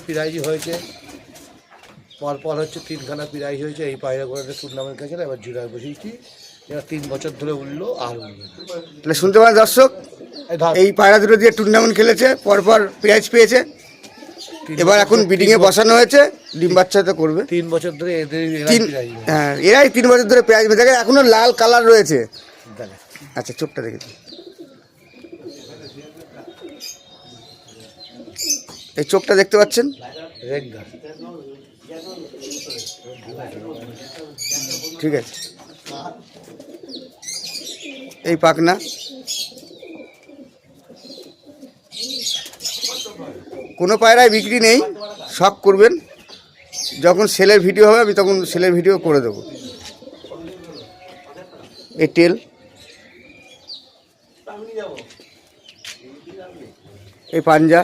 প্রাইজই হয়েছে, পরপর হচ্ছে 3খানা প্রাইজ হয়েছে। এই পায়রা ঘোড়াটা টুর্নামেন্ট খেয়েছিল, এবার জুড়ায় বসিয়েছি। এরা 3 বছর ধরে উঠলো আর উঠবে না। তাহলে শুনতে পারেন দর্শক, এই পায়রা দুটো দিয়ে টুর্নামেন্ট খেলেছে, পরপর প্রাইজ পেয়েছে। এবার এখন বিডিংয়ে বসানো হয়েছে, ডিম বাচ্চা তো করবে। 3 বছর ধরে এদের প্রাইজ। হ্যাঁ, এরাই 3 বছর ধরে প্রাইজ পেয়ে থাকে। এখনো লাল কালার রয়েছে। আচ্ছা, চোখটা দেখেছি, এই চোখটা দেখতে পাচ্ছেন, ঠিক আছে। এই পাখনা কোনো পায়রায় বিক্রি নেই, শখ করবেন। যখন সেলের ভিডিও হবে আমি তখন সেলের ভিডিও করে দেবো। এই টেল, এই পাঞ্জা,